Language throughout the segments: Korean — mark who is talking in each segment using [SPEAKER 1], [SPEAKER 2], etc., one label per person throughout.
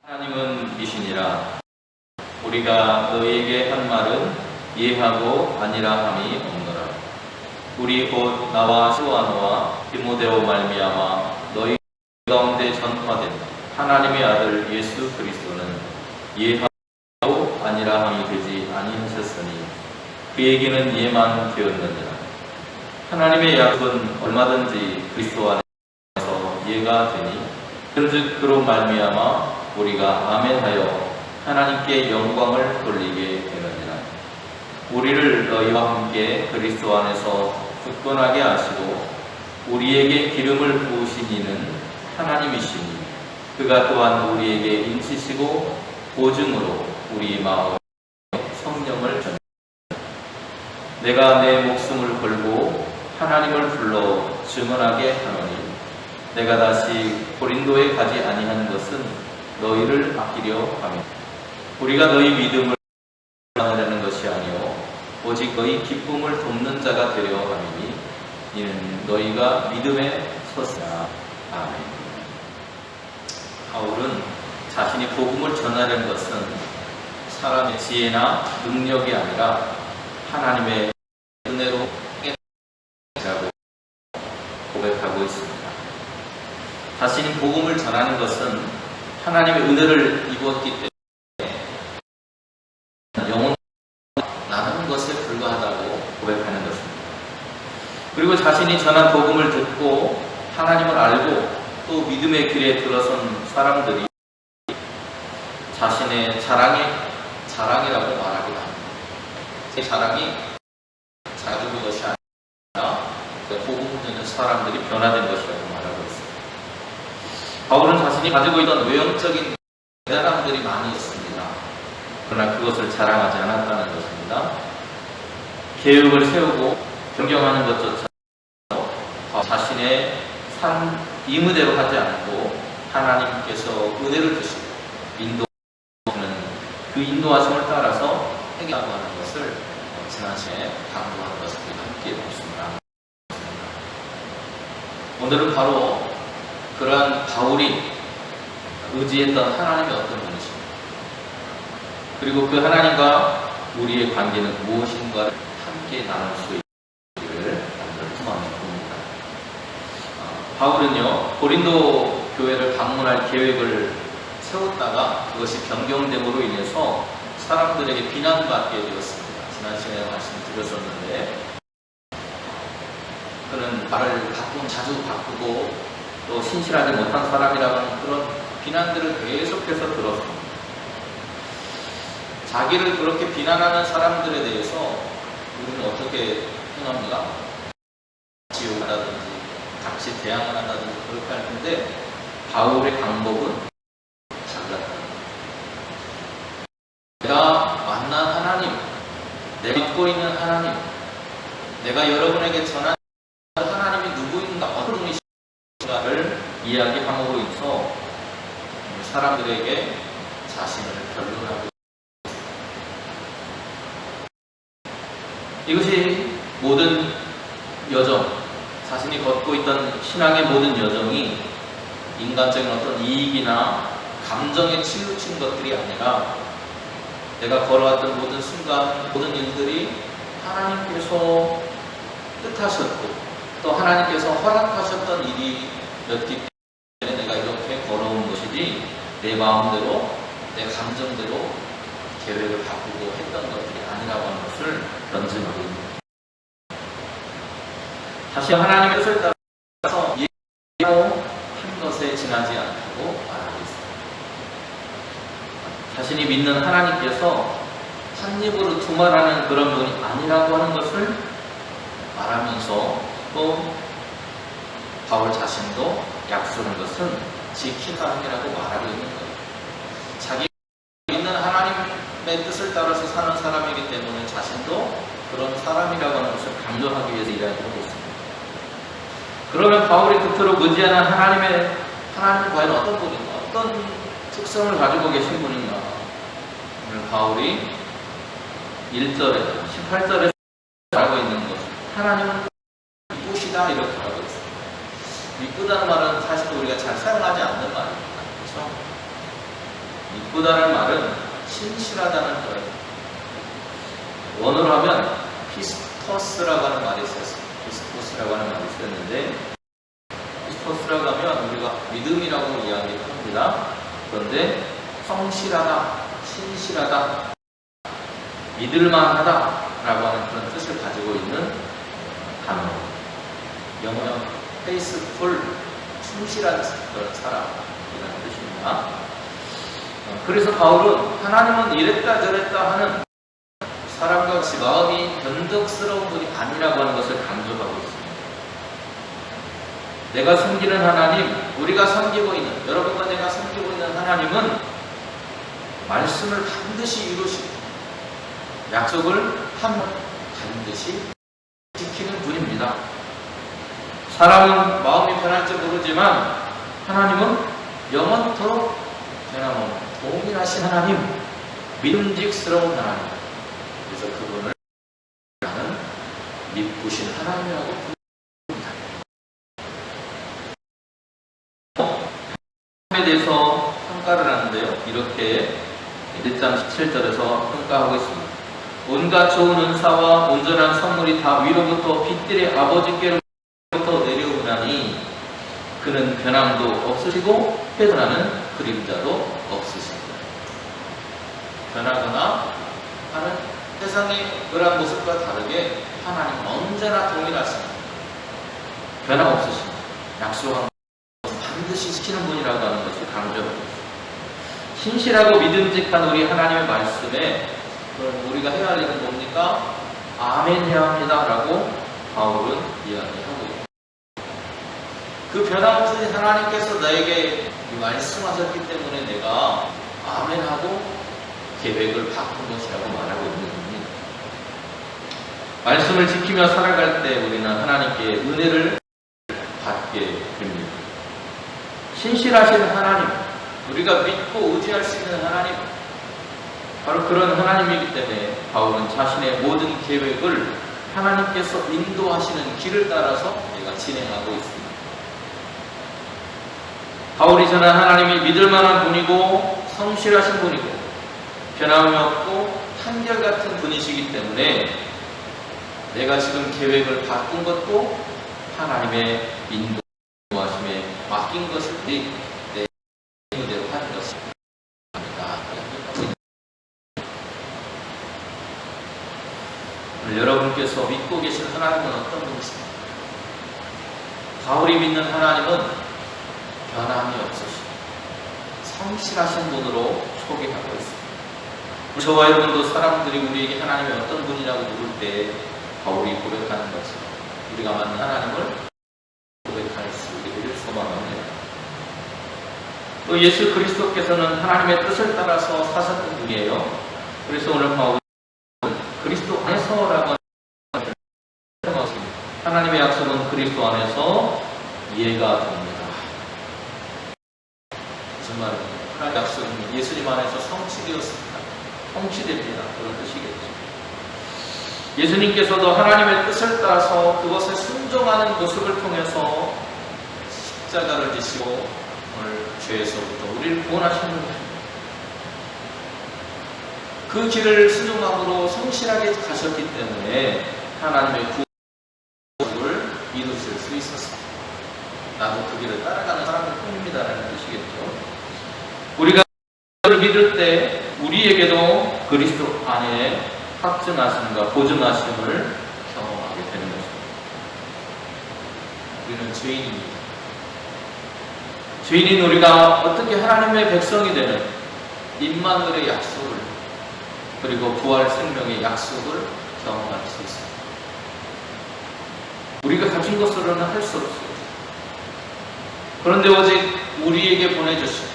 [SPEAKER 1] 하나님은 이시니라. 우리가 너희에게 한 말은 예하고 아니라 함이 없노라. 우리 곧 나와 스와노와 디모데오 말미암아 너희 가운데 전파된 하나님의 아들 예수 그리스도는 예하고 아니라 함이 되지 아니하셨으니 그에게는 예만 되었느니라. 하나님의 약속은 얼마든지 그리스도 안에서 예가 되니 그런즉 그로 말미암아 우리가 아멘하여 하나님께 영광을 돌리게 되느니라. 우리를 너희와 함께 그리스도 안에서 굳건하게 하시고 우리에게 기름을 부으신 이는 하나님이시니 그가 또한 우리에게 인치시고 보증으로 우리 마음에 성령을 주시니 내가 내 목숨을 걸고 하나님을 불러 증언하게 하노니 내가 다시 고린도에 가지 아니한 것은 너희를 아끼려 하며 우리가 너희 믿음을 하려는 것이 아니요 오직 너희 기쁨을 돕는 자가 되려 함이니 이는 너희가 믿음에 섰으나. 아멘. 바울은 자신이 복음을 전하려는 것은 사람의 지혜나 능력이 아니라 하나님의 은혜로 행했다고 고백하고 있습니다. 자신이 복음을 전하는 것은 하나님의 은혜를 입었기 때문에 영혼 나누는 것에 불과하다고 고백하는 것입니다. 그리고 자신이 전한 복음을 듣고 하나님을 알고 또 믿음의 길에 들어선 사람들이 자신의 자랑이라고 말하기도 합니다. 제 자랑이 자주는 것이 아니라 복음을 듣는 사람들이 변화된 것이라고 말하고 있습니다. 바울은 자신이 가지고 있던 외형적인 대단함들이 많이 있습니다. 그러나 그것을 자랑하지 않았다는 것입니다. 계획을 세우고 변경하는 것조차 자신의 삶 임의대로 하지 않고 하나님께서 은혜를 주시고 인도하시는 그 인도하심을 따라서 행하고 하는 것을 지난 시간에 강조한 것을 함께 보겠습니다. 오늘은 바로 그러한 바울이 의지했던 하나님의 어떤 분이십니까? 그리고 그 하나님과 우리의 관계는 무엇인가를 함께 나눌 수 있기를 소망해 봅니다. 바울은요, 고린도 교회를 방문할 계획을 세웠다가 그것이 변경됨으로 인해서 사람들에게 비난받게 되었습니다. 지난 시간에 말씀드렸었는데 그는 말을 자주 바꾸고 또 신실하지 못한 사람이라는 그런 비난들을 계속해서 들었습니다. 자기를 그렇게 비난하는 사람들에 대해서 우리는 어떻게 행합니까? 지우다든지 같이 대항을 한다든지 그렇게 할 텐데 바울의 방법은 달랐다. 내가 만난 하나님, 내가 믿고 있는 하나님, 내가 여러분에게 전한 하나님이 누구인가, 어떤 분이신가를 이야기함으로 인해서 사람들에게 자신을 변론하고 이것이 모든 여정, 자신이 걷고 있던 신앙의 모든 여정이 인간적인 어떤 이익이나 감정에 치우친 것들이 아니라 내가 걸어왔던 모든 순간, 모든 일들이 하나님께서 뜻하셨고 또 하나님께서 허락하셨던 일이었기 때문에 내가 이렇게 걸어온 것이지 내 마음대로, 내 감정대로 계획을 바꾸고 했던 것들이 아니라고 하는 것을 던지고 있습니다. 다시 하나님의 뜻을 따라서 예고 한 것에 지나지 않다고 말하고 있습니다. 자신이 믿는 하나님께서 한 입으로 두말하는 그런 분이 아니라고 하는 것을 말하면서 또 바울 자신도 약속한 것은 지키라 함이라고 말하고 있는 거예요. 자기 믿는 하나님의 뜻을 따라서 사는 사람이기 때문에 자신도 그런 사람이라고 하는 것을 강조하기 위해서 이야기하고 있습니다. 그러면 바울이 그토록 의지하는 하나님은 과연 어떤 분인가? 어떤 특성을 가지고 계신 분인가? 오늘 바울이 1절에 18절에 알고 있는 것, 하나님은 이쁘시다 이렇게 알고 있습니다. 이쁘다는 말은 사실 우리가 잘 사용하지 않는 말입니다. 그렇죠? 믿고다는 말은 신실하다는 거예요. 원어로 하면 피스토스라고 하는 말이 있었어요. 피스토스라고 하는 말이 있었는데, 피스토스라고 하면 우리가 믿음이라고 이야기합니다. 그런데 성실하다, 신실하다, 믿을만하다 라고 하는 그런 뜻을 가지고 있는 단어. 영어로 faithful, 충실한 사람이라는 뜻입니다. 그래서 바울은 하나님은 이랬다 저랬다 하는 사람과 같이 마음이 변덕스러운 분이 아니라고 하는 것을 강조하고 있습니다. 내가 섬기는 하나님, 우리가 섬기고 있는, 여러분과 내가 섬기고 있는 하나님은 말씀을 반드시 이루시고 약속을 반드시 지키는 분입니다. 사람은 마음이 변할지 모르지만 하나님은 영원토록 변함없는 동일하신 하나님, 믿음직스러운 하나님. 그래서 그분을 나는 믿으신 하나님이라고 부릅니다. 하나님에 대해서 평가를 하는데요. 이렇게 1장 17절에서 평가하고 있습니다. 온갖 좋은 은사와 온전한 선물이 다 위로부터 빛들의 아버지께로부터 내려오나니 그는 변함도 없으시고 회전하는 그림자도 없으십니다. 변하거나 하는 세상의 그런 모습과 다르게 하나님은 언제나 동일하십니다. 변함없으십니다. 약속한 것을 반드시 지키는 분이라고 하는 것을 강조하고 있습니다. 신실하고 믿음직한 우리 하나님의 말씀에 그럼 우리가 해야 할 일은 뭡니까? 아멘 해야 합니다 라고 바울은 이야기하고 있습니다. 그 변함없으신 하나님께서 나에게 말씀하셨기 때문에 내가 아멘하고 계획을 바꾼 것이라고 말하고 있는 겁니다. 말씀을 지키며 살아갈 때 우리는 하나님께 은혜를 받게 됩니다. 신실하신 하나님, 우리가 믿고 의지할 수 있는 하나님, 바로 그런 하나님이기 때문에 바울은 자신의 모든 계획을 하나님께서 인도하시는 길을 따라서 내가 진행하고 있습니다. 바울이 전한 하나님이 믿을 만한 분이고 성실하신 분이고 변함이 없고 한결같은 분이시기 때문에 내가 지금 계획을 바꾼 것도 하나님의 인도하심에 맡긴 것을 내 의대로 하는 것입니다. 여러분께서 믿고 계신 하나님은 어떤 분이십니까? 바울이 믿는 하나님은 변함이 없으시고 성실하신 분으로 소개하고 있습니다. 저와 여러분도 사람들이 우리에게 하나님이 어떤 분이라고 물을 때 바울이 고백하는 것처럼 우리가 만난 하나님을 고백할 수 있기를 소망합니다. 또 예수 그리스도께서는 하나님의 뜻을 따라서 사셨던 분이에요. 그래서 오늘 바울은 그리스도 안에서라고 하는 것입니다. 하나님의 약속은 그리스도 안에서 이해가 됩니다. 무슨 말입니까? 하나님의 약속은 예수님 안에서 성취되었습니다. 성취됩니다. 그런 뜻이겠죠. 예수님께서도 하나님의 뜻을 따라서 그것에 순종하는 모습을 통해서 십자가를 지시고 오늘 죄에서부터 우리를 구원하시는 것입니다. 그 길을 순종함으로 성실하게 가셨기 때문에 하나님의 구원을 이루실 수 있었습니다. 나도 그 길을 따라가는 사람일 뿐입니다라는 뜻이겠죠. 우리가 그를 믿을 때 우리에게도 그리스도 안에 확증하심과 보증하심을 경험하게 되는 것입니다. 우리는 죄인입니다. 죄인인 우리가 어떻게 하나님의 백성이 되는 임마누엘의 약속을 그리고 부활 생명의 약속을 경험할 수 있습니다. 우리가 가진 것으로는 할 수 없어요. 그런데 오직 우리에게 보내주신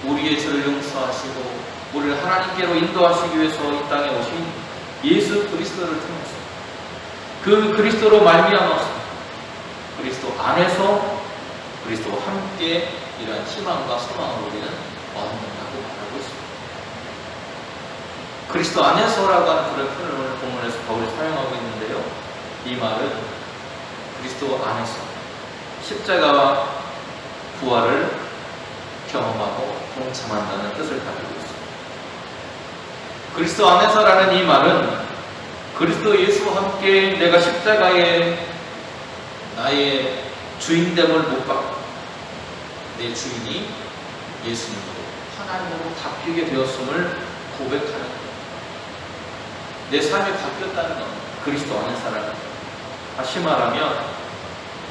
[SPEAKER 1] 우리의 죄를 용서하시고 우리를 하나님께로 인도하시기 위해서 이 땅에 오신 예수 그리스도를 통해서 그 그리스도로 말미암아서 그리스도 안에서 그리스도와 함께 이러한 희망과 소망을 우리는 얻는다고 말하고 있습니다. 그리스도 안에서라고 하는 그런 표현을 오늘 본문에서 바울이 사용하고 있는데요. 이 말은 그리스도 안에서 십자가와 부활을 경험하고 동참한다는 뜻을 가지고 있습니다. 그리스도 안에서라는 이 말은 그리스도 예수와 함께 내가 십자가에 나의 주인됨을 못 받고 내 주인이 예수님으로 하나님으로 바뀌게 되었음을 고백하는 것. 내 삶이 바뀌었다는 것. 그리스도 안에서라는 것. 다시 말하면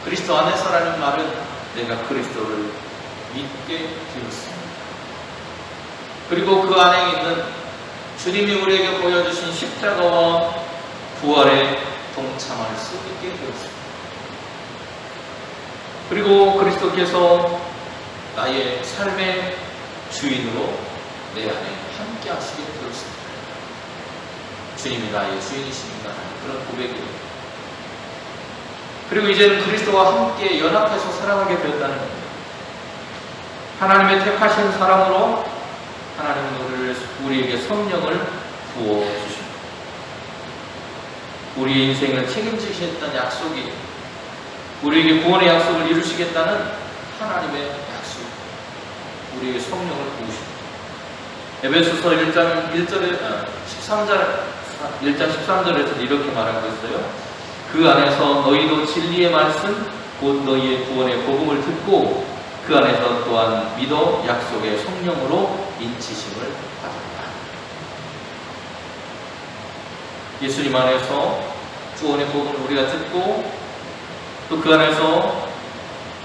[SPEAKER 1] 그리스도 안에서라는 말은 내가 그리스도를 믿게 되었습니다. 그리고 그 안에 있는 주님이 우리에게 보여주신 십자가와 부활에 동참할 수 있게 되었습니다. 그리고 그리스도께서 나의 삶의 주인으로 내 안에 함께 하시게 되었습니다. 주님이 나의 주인이십니다. 그런 고백이에요. 그리고 이제는 그리스도와 함께 연합해서 살아가게 되었다는 겁니다. 하나님의 택하신 사람으로 하나님은 우리에게 성령을 부어주십니다. 우리의 인생을 책임지시겠다는 약속이, 우리에게 구원의 약속을 이루시겠다는 하나님의 약속, 우리에게 성령을 부으십니다. 에베소서 1장 13절에서 이렇게 말하고 있어요. 그 안에서 너희도 진리의 말씀 곧 너희의 구원의 복음을 듣고 그 안에서 또한 믿어 약속의 성령으로 인치심을 받았다. 예수님 안에서 구원의 복음을 우리가 듣고 또 그 안에서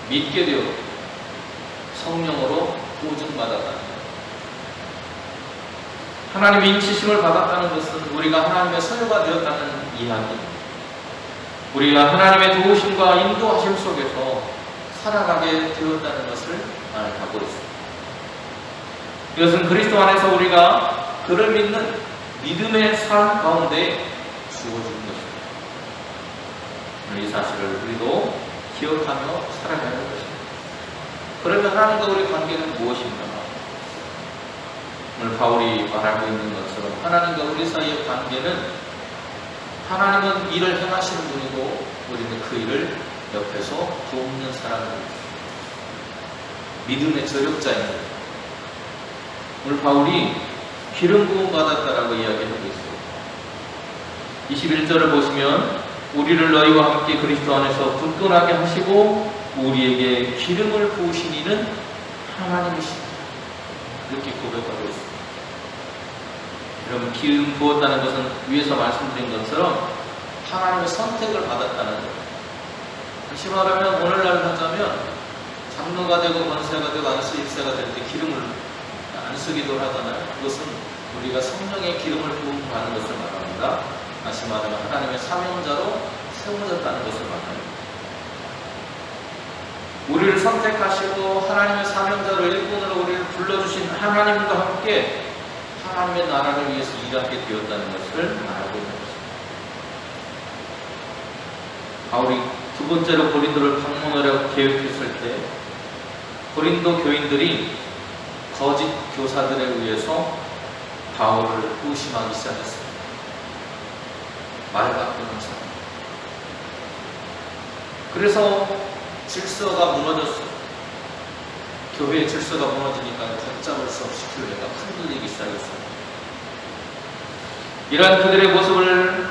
[SPEAKER 1] 믿게 되어 성령으로 보증받았다는 것. 하나님의 인치심을 받았다는 것은 우리가 하나님의 소유가 되었다는 이야기입니다. 우리가 하나님의 도우심과 인도하심 속에서 살아가게 되었다는 것을 말하고 있습니다. 이것은 그리스도 안에서 우리가 그를 믿는 믿음의 삶 가운데 주어지는 것입니다. 이 사실을 우리도 기억하며 살아가야 할 것입니다. 그러면 하나님과 우리의 관계는 무엇인가? 오늘 바울이 말하고 있는 것처럼 하나님과 우리 사이의 관계는 하나님은 일을 행하시는 분이고 우리는 그 일을 옆에서 돕는 사람입니다. 믿음의 저력자입니다. 오늘 바울이 기름 부음 받았다라고 이야기하고 있어요. 21절을 보시면 우리를 너희와 함께 그리스도 안에서 굳건하게 하시고 우리에게 기름을 부으신 이는 하나님이십니다. 이렇게 고백하고 있습니다. 여러분, 기름 부었다는 것은 위에서 말씀드린 것처럼 하나님의 선택을 받았다는 것. 다시 말하면 오늘날 하자면 장로가 되고 권세가 되고 안수 입사가 될 때 기름을 안 쓰기도 하잖아요. 그것은 우리가 성령의 기름을 부음 받는 것을 말합니다. 다시 말하면 하나님의 사명자로 세워졌다는 것을 말합니다. 우리를 선택하시고 하나님의 사명자로 일꾼으로 우리를 불러주신 하나님과 함께 하나님의 나라를 위해서 일하게 되었다는 것을 말하고 있는 것입니다. 바울이 두 번째로 고린도를 방문하려고 계획했을 때 고린도 교인들이 거짓 교사들에 의해서 바울을 의심하기 시작했습니다. 말 바꾸는 사람. 그래서 질서가 무너졌어요. 교회의 질서가 무너지니까 걷잡을 수 없이 교회가 흔들리기 시작했어요. 이러한 그들의 모습을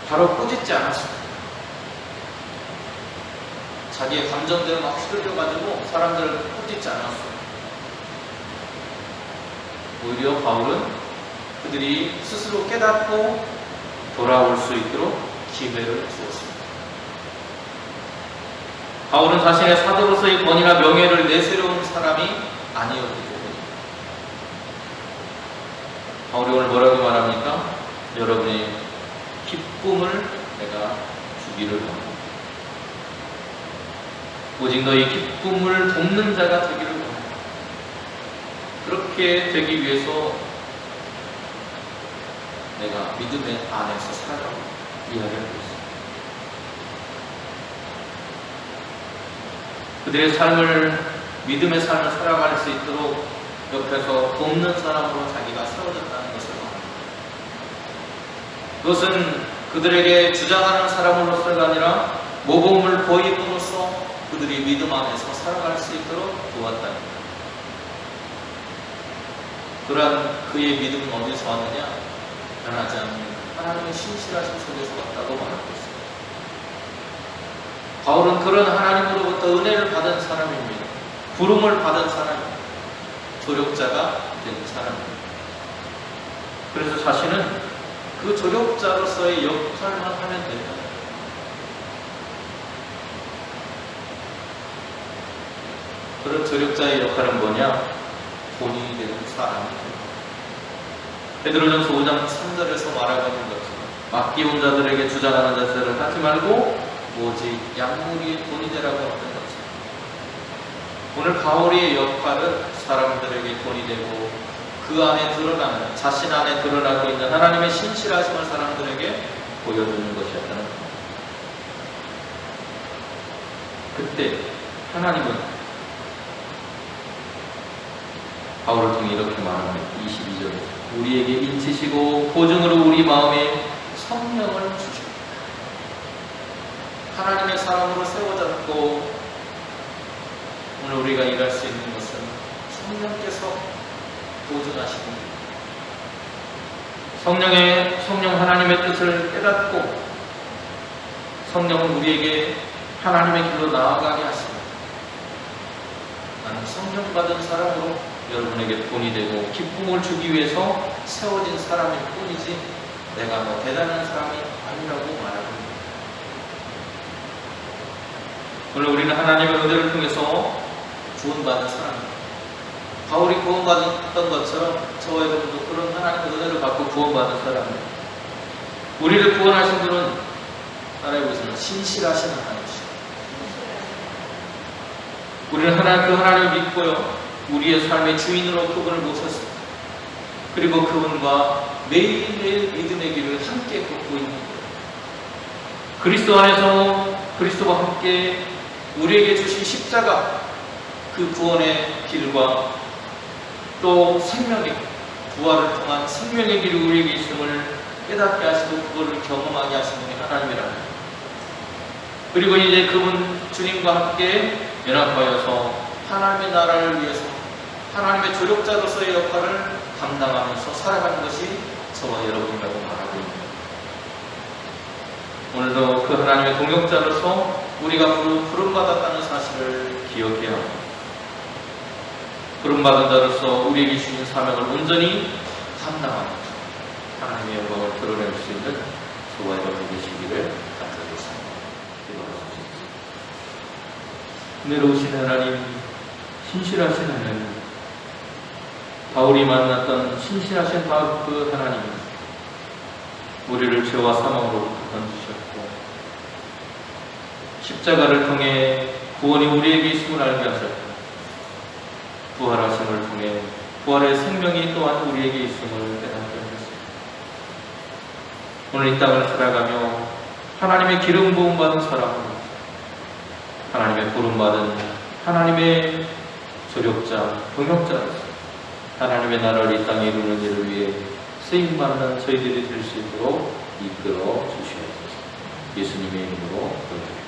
[SPEAKER 1] 바로 꾸짖지 않았습니다. 자기의 감정대로 막 휘둘려가지고 사람들을 꾸짖지 않았어요. 오히려 바울은 그들이 스스로 깨닫고 돌아올 수 있도록 기회를 주었습니다. 바울은 자신의 사도로서의 권위나 명예를 내세워온 사람이 아니었기 때문입니다. 바울이 오늘 뭐라고 말합니까? 여러분의 기쁨을 내가 주기를 원합니다. 오직 너희 기쁨을 돕는 자가 되기를 원합니다. 그렇게 되기 위해서 내가 믿음의 안에서 살아가고 이야기하고 있습니다. 그들의 삶을, 믿음의 삶을 살아갈 수 있도록 옆에서 돕는 사람으로 자기가 세워졌다는 것을 말합니다. 그것은 그들에게 주장하는 사람으로서가 아니라 모범을 보임으로써 그들이 믿음 안에서 살아갈 수 있도록 도왔다는 것. 그러한 그의 믿음은 어디서 왔느냐? 변하지 않는 하나님의 신실하신 속에서 왔다고 말하고 있습니다. 바울은 그런 하나님으로부터 은혜를 받은 사람입니다. 부름을 받은 사람입니다. 조력자가 된 사람입니다. 그래서 자신은 그 조력자로서의 역할만 하면 된다. 그런 조력자의 역할은 뭐냐? 본인이 되는 사람입니다. 베드로전서 5장 3절에서 말하고 있는 것처럼 맡기온 자들에게 주장하는 자세를 하지 말고 오직 양무리의 돈이 되라고 하는 것입니다. 오늘 바울의 역할은 사람들에게 돈이 되고 그 안에 드러나는, 자신 안에 드러나고 있는 하나님의 신실하심을 사람들에게 보여주는 것이었다는 겁니다. 그때 하나님은 바울을 통해 이렇게 말합니다. 22절에 우리에게 인치시고 보증으로 우리 마음에 성령을 주십니다. 하나님의 사람으로 세워졌고 오늘 우리가 일할 수 있는 것은 성령께서 보증하십니다. 성령 하나님의 뜻을 깨닫고 성령은 우리에게 하나님의 길로 나아가게 하십니다. 나는 성령 받은 사람으로 여러분에게 돈이 되고 기쁨을 주기 위해서 세워진 사람일 뿐이지 내가 뭐 대단한 사람이 아니라고 말합니다. 오늘 우리는 하나님의 은혜를 통해서 구원받은 사람입니다. 바울이 구원받았던 것처럼 저와 여러분도 그런 하나님의 은혜를 받고 구원받은 사람입니다. 우리를 구원하신 분은 따라해보시면 신실하신 하나님이십니다. 우리는 그 하나님을 믿고요, 우리의 삶의 주인으로 그분을 모셨습니다. 그리고 그분과 매일매일 믿음의 길을 함께 걷고 있는 거예요. 그리스도 안에서 그리스도와 함께 우리에게 주신 십자가, 그 구원의 길과 또 생명의 부활을 통한 생명의 길이 우리에게 있음을 깨닫게 하시고 그거를 경험하게 하시는 분이 하나님이라는 거예요. 그리고 이제 그분 주님과 함께 연합하여서 하나님의 나라를 위해서 하나님의 조력자로서의 역할을 감당하면서 살아가는 것이 저와 여러분이라고 말하고 있습니다. 오늘도 그 하나님의 동역자로서 우리가 부름받았다는 사실을 기억해야 합니다. 부름받은 자로서 우리에게 주신 사명을 온전히 감당하는 하나님의 영광을 드러낼 수 있는 저와 여러분이 되시기를 간절히 기도하십시오. 은혜로우신 하나님, 신실하신 하나님, 바울이 만났던 신실하신 그 하나님, 우리를 죄와 사망으로부터 건지셨고 십자가를 통해 구원이 우리에게 있음을 알게 하셨고 부활하심을 통해 부활의 생명이 또한 우리에게 있음을 깨닫게 하셨습니다. 오늘 이 땅을 살아가며 하나님의 기름 부음 받은 사람으로 하나님의 부름받은 하나님의 조력자, 동역자로서 하나님의 나라를 이 땅에 이루는 일을 위해 쓰임받는 저희들이 될 수 있도록 이끌어 주시옵소서. 예수님의 이름으로 기도드립니다.